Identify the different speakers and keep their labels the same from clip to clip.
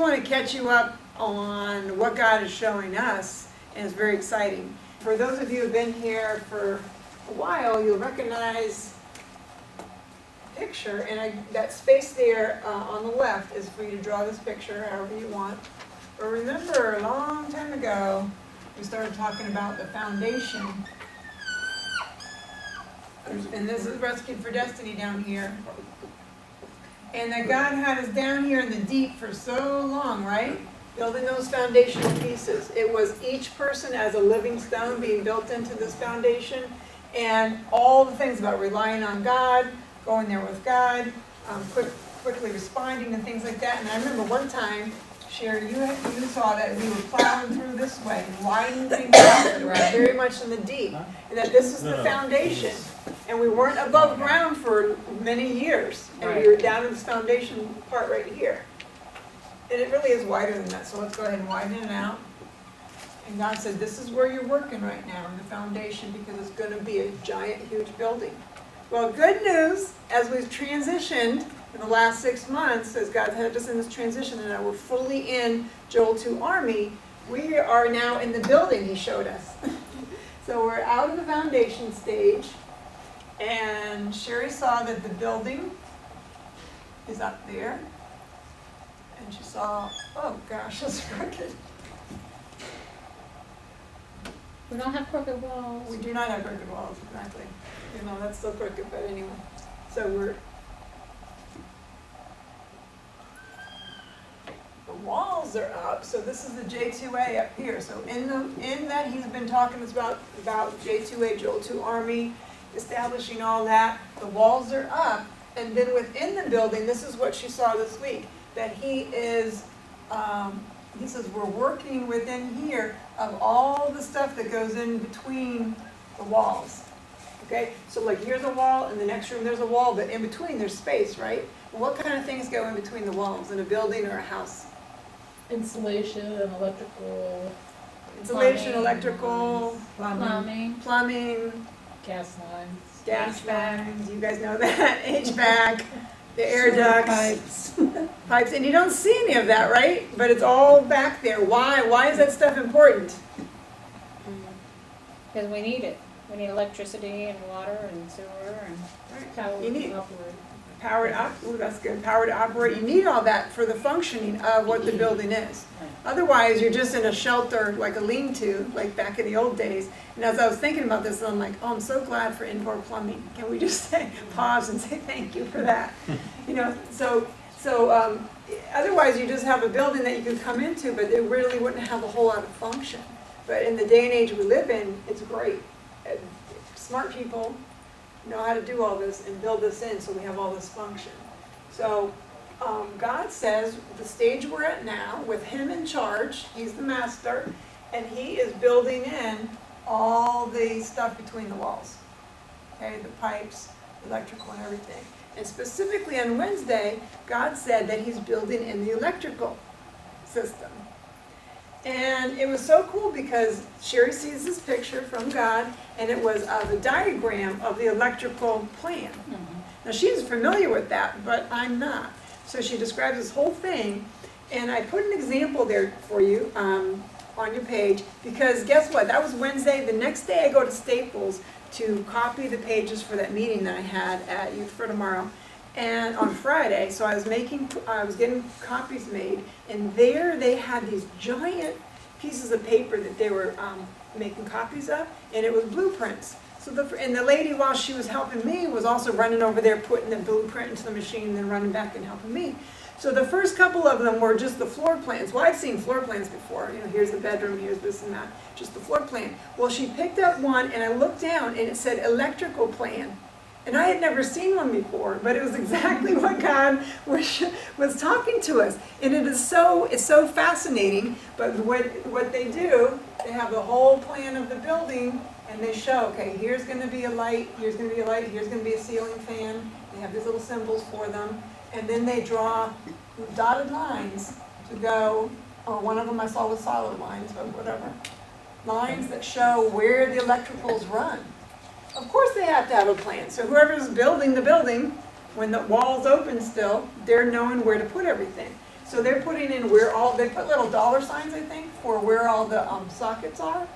Speaker 1: want to catch you up on what God is showing us, and it's very exciting. For those of you who have been here for a while, you'll recognize the picture, and that space there on the left is for you to draw this picture however you want. But remember, a long time ago, we started talking about the foundation. And this is Rescued for Destiny down here. And that God had us down here in the deep for so long, right? Building those foundational pieces. It was each person as a living stone being built into this foundation. And all the things about relying on God, going there with God, quickly responding and things like that. And I remember one time, Sherry, you saw that we were plowing through this way, widening things out, we were very much in the deep. And that this is the foundation. And we weren't above ground for many years. And we were down in this foundation part right here. And it really is wider than that, so let's go ahead and widen it out. And God said, this is where you're working right now, in the foundation, because it's going to be a giant, huge building. Well, good news, as we've transitioned in the last 6 months, as God had us in this transition, and now we're fully in J2A Army, we are now in the building He showed us. So we're out of the foundation stage, and Sherry saw that the building is up there. And she saw, oh gosh, that's crooked.
Speaker 2: We don't have crooked walls.
Speaker 1: We do not have crooked walls, exactly. You know, that's still crooked, but anyway. So the walls are up, so this is the J2A up here. So in that he's been talking about J2A, J2 Army, establishing all that. The walls are up, and then within the building, this is what she saw this week, that he is, he says, we're working within here of all the stuff that goes in between the walls. Okay, so like here's a wall, in the next room there's a wall, but in between there's space, right? Well, what kind of things go in between the walls in a building or a house?
Speaker 2: Insulation, electrical.
Speaker 1: Insulation,
Speaker 2: plumbing,
Speaker 1: electrical, plumbing,
Speaker 2: gas lines.
Speaker 1: gas lines, you guys know that, HVAC, the air ducts, pipes, and you don't see any of that, right? But it's all back there. Why? Why is that stuff important?
Speaker 2: Because we need it. We need electricity and water and sewer and power to operate.
Speaker 1: Power to operate. Ooh, that's good. Power to operate. You need all that for the functioning of what the building is. Otherwise, you're just in a shelter, like a lean-to, like back in the old days. And as I was thinking about this, I'm like, oh, I'm so glad for indoor plumbing. Can we just pause and say thank you for that? You know, so otherwise you just have a building that you can come into, but it really wouldn't have a whole lot of function. But in the day and age we live in, it's great. Smart people know how to do all this and build this in so we have all this function. So God says the stage we're at now, with Him in charge, He's the master, and He is building in all the stuff between the walls. Okay, the pipes, electrical and everything. And specifically on Wednesday, God said that He's building in the electrical system. And it was so cool because Sherry sees this picture from God, and it was a diagram of the electrical plan. Now she's familiar with that, but I'm not. So she describes this whole thing, and I put an example there for you on your page, because guess what? That was Wednesday. The next day I go to Staples to copy the pages for that meeting that I had at Youth for Tomorrow. And on Friday, so I was getting copies made, and there they had these giant pieces of paper that they were making copies of, and it was blueprints. So the lady, while she was helping me, was also running over there, putting the blueprint into the machine, and then running back and helping me. So the first couple of them were just the floor plans. Well, I've seen floor plans before. You know, here's the bedroom, here's this and that, just the floor plan. Well, she picked up one, and I looked down, and it said electrical plan. And I had never seen one before, but it was exactly what God was talking to us. And it's so fascinating, but what they do, they have the whole plan of the building, and they show, okay, here's going to be a light, here's going to be a light, here's going to be a ceiling fan. They have these little symbols for them. And then they draw dotted lines to go, or one of them I saw was solid lines, but whatever. Lines that show where the electricals run. Of course they have to have a plan. So whoever's building the building, when the wall's open still, they're knowing where to put everything. So they're putting in where all, they put little dollar signs, I think, for where all the sockets are.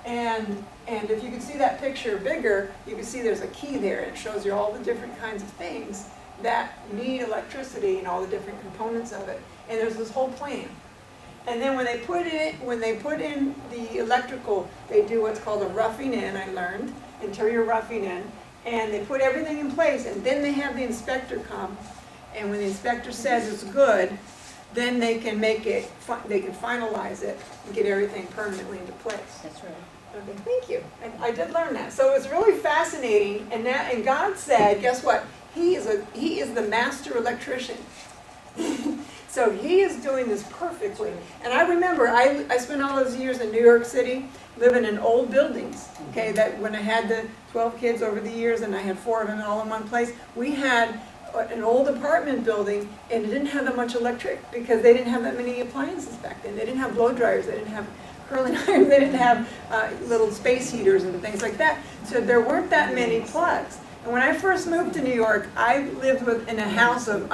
Speaker 1: And if you can see that picture bigger, you can see there's a key there. And it shows you all the different kinds of things that need electricity and all the different components of it. And there's this whole plan. And then when they put in the electrical, they do what's called a roughing in, I learned, interior roughing in. And they put everything in place, and then they have the inspector come. And when the inspector says it's good, then they can make it, they can finalize it and get everything permanently into place.
Speaker 2: That's right.
Speaker 1: Okay, thank you. I did learn that. So it's really fascinating. And God said, guess what? He is the master electrician. So he is doing this perfectly. And I remember, I spent all those years in New York City living in old buildings. Okay, that when I had the 12 kids over the years and I had 4 of them all in one place, we had an old apartment building and it didn't have that much electric because they didn't have that many appliances back then. They didn't have blow dryers, they didn't have curling irons, they didn't have little space heaters and things like that. So there weren't that many plugs. And when I first moved to New York, I lived in a house of,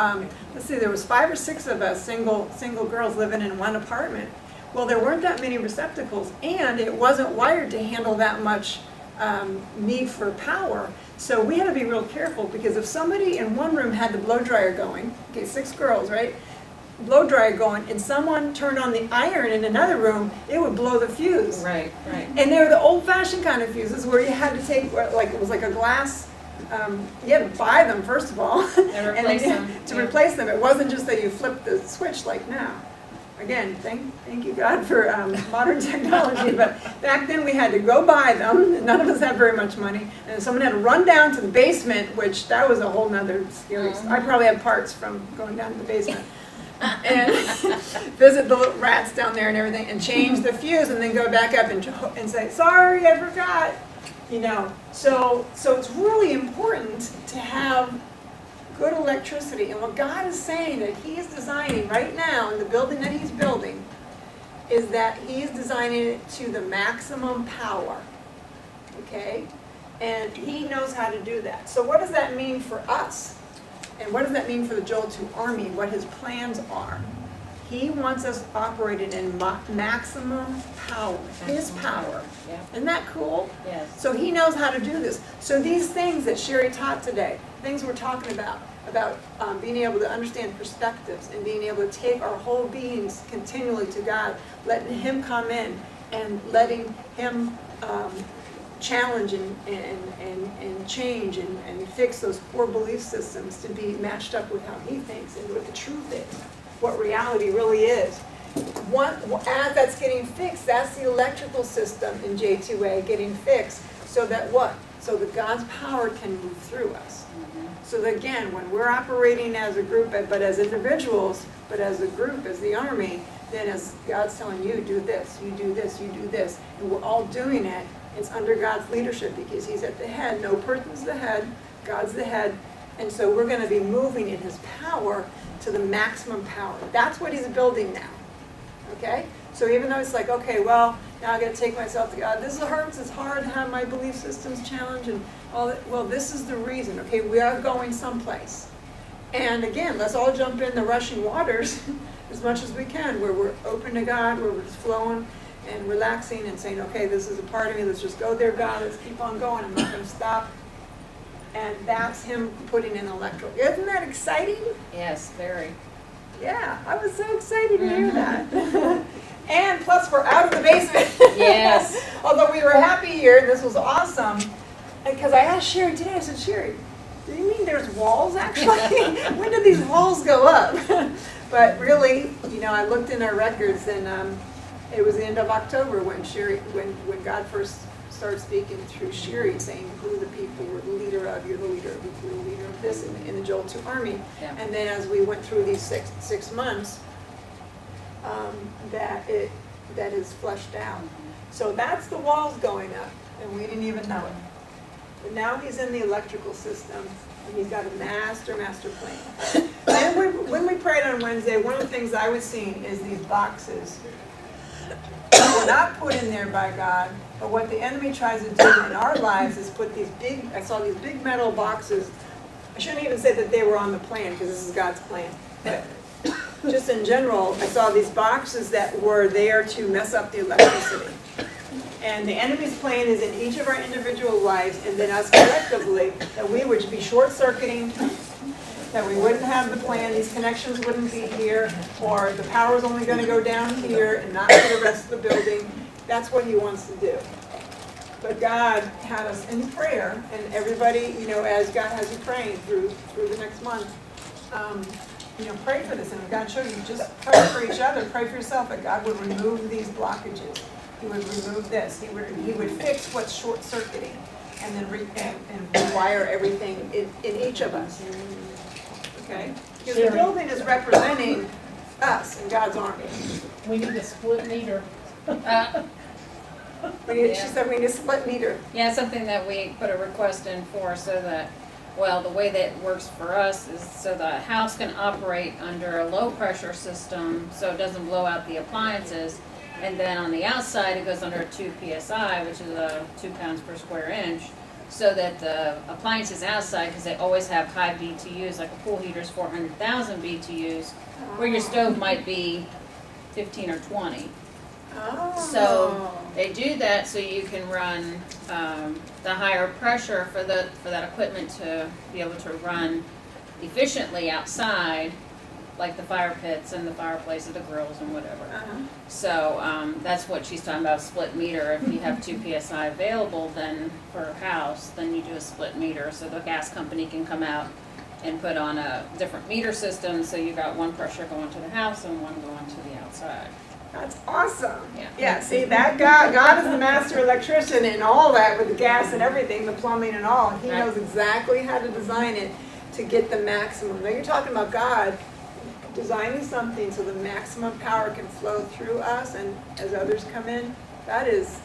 Speaker 1: let's see, there was 5 or 6 of us, single girls living in one apartment. Well, there weren't that many receptacles, and it wasn't wired to handle that much need for power. So we had to be real careful, because if somebody in one room had the blow dryer going, okay, 6 girls, right? Blow dryer going, and someone turned on the iron in another room, it would blow the fuse.
Speaker 2: Right, right.
Speaker 1: And they were the old-fashioned kind of fuses where you had to take, like, it was like a glass. You had to buy them, first of all,
Speaker 2: And replace them.
Speaker 1: to replace them. It wasn't just that you flipped the switch like now. Again, thank you God for modern technology, but back then we had to go buy them. None of us had very much money, and someone had to run down to the basement, which that was a whole nother scary. I probably had parts from going down to the basement. And visit the little rats down there and everything, and change the fuse, and then go back up and say, sorry, I forgot. You know, so it's really important to have good electricity. And what God is saying that He is designing right now in the building that He's building is that He is designing it to the maximum power. Okay? And He knows how to do that. So what does that mean for us? And what does that mean for the J2A Army? What His plans are? He wants us operating in maximum power, His power.
Speaker 2: Yeah.
Speaker 1: Isn't that cool?
Speaker 2: Yes.
Speaker 1: So He knows how to do this. So these things that Sherry taught today, things we're talking about being able to understand perspectives and being able to take our whole beings continually to God, letting Him come in and letting Him challenge and change and fix those poor belief systems to be matched up with how He thinks and what the truth is, what reality really is. As that's getting fixed, that's the electrical system in J2A getting fixed, so that what? So that God's power can move through us. So that again, when we're operating as a group, but as individuals, but as a group, as the Army, then as God's telling you, do this, you do this, you do this, and we're all doing it, it's under God's leadership because He's at the head. No person's the head, God's the head, and so we're going to be moving in His power to the maximum power. That's what He's building now. Okay? So even though it's like, okay, well, now I got to take myself to God. This hurts. It's hard to have my belief systems challenged and all that. Well, this is the reason. Okay, we are going someplace. And again, let's all jump in the rushing waters as much as we can, where we're open to God, where we're just flowing and relaxing and saying, okay, this is a part of me. Let's just go there, God. Let's keep on going. I'm not going to stop. And that's Him putting in electrical. Isn't that exciting?
Speaker 2: Yes, very.
Speaker 1: Yeah, I was so excited to hear that. And plus we're out of the basement.
Speaker 2: Yes.
Speaker 1: Although we were happy here, this was awesome. Because I asked Sherry today, I said, Sherry, do you mean there's walls actually? When did these walls go up? But really, you know, I looked in our records and it was the end of October when when God first started speaking through Sherry, saying who the people were the leader of, you're the leader of, you're the leader of this in the J2A Army.
Speaker 2: Yeah.
Speaker 1: And then as we went through these six months, that is fleshed out. So that's the walls going up, and we didn't even know it. But now He's in the electrical system, and He's got a master plan. And when we prayed on Wednesday, one of the things I was seeing is these boxes. We're not put in there by God, but what the enemy tries to do in our lives is put these I saw these big metal boxes. I shouldn't even say that they were on the plan, because this is God's plan. But just in general, I saw these boxes that were there to mess up the electricity. And the enemy's plan is in each of our individual lives, and then us collectively, that we would be short-circuiting, that we wouldn't have the plan, these connections wouldn't be here, or the power's only going to go down here and not to the rest of the building. That's what he wants to do. But God had us in prayer, and everybody, as God has you praying through the next month, pray for this. And God showed you, just pray for each other, pray for yourself, that God would remove these blockages. He would remove this. He would fix what's short-circuiting, and then rewire everything in each of us. Okay? Because the building is representing us and God's army.
Speaker 2: We need a split meter.
Speaker 1: She said we need a split meter.
Speaker 2: Yeah, something that we put a request in for, so that, well, the way that it works for us is so the house can operate under a low pressure system so it doesn't blow out the appliances. And then on the outside, it goes under 2 PSI, which is 2 pounds per square inch, so that the appliances outside, because they always have high BTUs, like a pool heater's 400,000 BTUs, where your stove might be 15 or 20.
Speaker 1: Oh.
Speaker 2: So they do that so you can run the higher pressure for that equipment to be able to run efficiently outside, like the fire pits and the fireplaces, the grills and whatever. So that's what she's talking about, split meter. If you have 2 PSI available then per house, then you do a split meter, so the gas company can come out and put on a different meter system, so you got one pressure going to the house and one going to the outside.
Speaker 1: That's awesome.
Speaker 2: Yeah.
Speaker 1: See, that God is the master electrician and all that with the gas and everything, the plumbing and all. He knows exactly how to design it to get the maximum. Now you're talking about God designing something so the maximum power can flow through us, and as others come in, that is,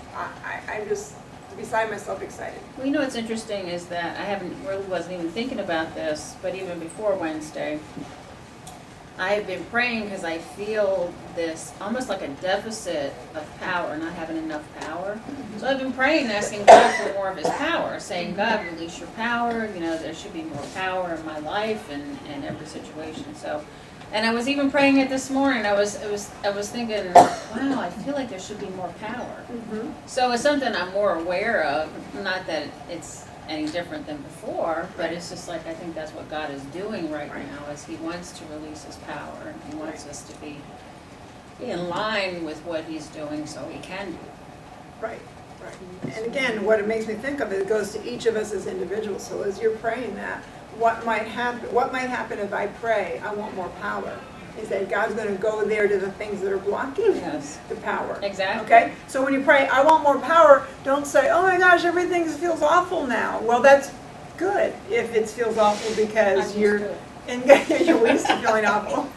Speaker 1: I'm just beside myself excited.
Speaker 2: Well, what's interesting is that I really wasn't even thinking about this, but even before Wednesday, I have been praying because I feel this almost like a deficit of power, not having enough power. So I've been praying, asking God for more of His power, saying, God, release your power. There should be more power in my life and every situation. So, and I was even praying it this morning. I was thinking, wow, I feel like there should be more power. So it's something I'm more aware of. Not that it's any different than before, but it's just like I think that's what God is doing right now, is He wants to release His power, and He wants us to be in line with what He's doing so He can do.
Speaker 1: Right. And again, what it makes me think of, it goes to each of us as individuals. So as you're praying that, what might happen if I pray, I want more power? Is that God's going to go there to the things that are blocking the power.
Speaker 2: Exactly.
Speaker 1: Okay? So when you pray, I want more power, don't say, oh my gosh, everything feels awful now. Well, that's good if it feels awful because you're used to feeling awful.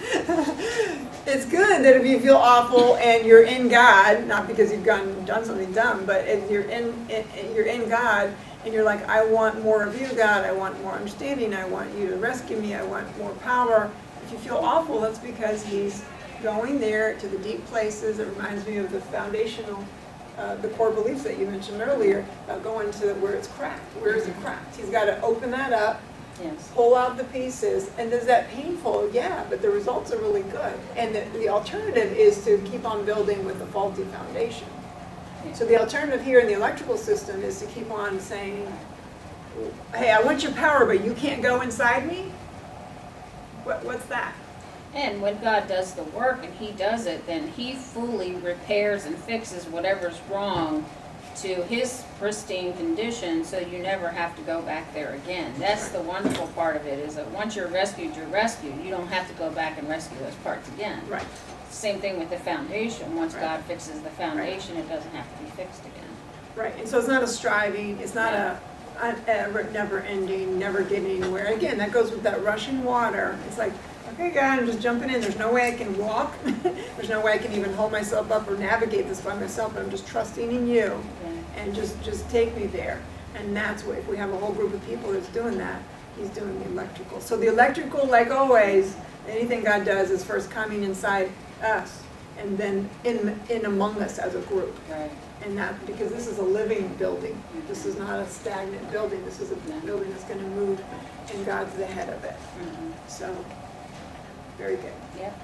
Speaker 1: It's good that if you feel awful and you're in God, not because you've done something dumb, but if you're in God and you're like, I want more of you, God, I want more understanding, I want you to rescue me, I want more power. If you feel awful, that's because He's going there to the deep places. It reminds me of the foundational, the core beliefs that you mentioned earlier, about going to where it's cracked. Where is it cracked? He's got to open that up, pull out the pieces. And is that painful? Yeah, but the results are really good. And the alternative is to keep on building with a faulty foundation. So the alternative here in the electrical system is to keep on saying, hey, I want your power, but you can't go inside me? What's that?
Speaker 2: And when God does the work and He does it, then He fully repairs and fixes whatever's wrong to His pristine condition, so you never have to go back there again. That's the wonderful part of it, is that once you're rescued, you're rescued. You don't have to go back and rescue those parts again.
Speaker 1: Right.
Speaker 2: Same thing with the foundation. Once God fixes the foundation, it doesn't have to be fixed again.
Speaker 1: Right, and so it's not a striving, it's not a never ending, never getting anywhere. Again, that goes with that rushing water. It's like, okay, God, I'm just jumping in. There's no way I can walk. There's no way I can even hold myself up or navigate this by myself, but I'm just trusting in you. And just take me there. And that's what, if we have a whole group of people that's doing that, He's doing the electrical. So the electrical, like always, anything God does is first coming inside us and then in among us as a group.
Speaker 2: Right.
Speaker 1: And that, because this is a living building. This is not a stagnant building. This is a building that's going to move, and God's the head of it. So, very good.
Speaker 2: Yep.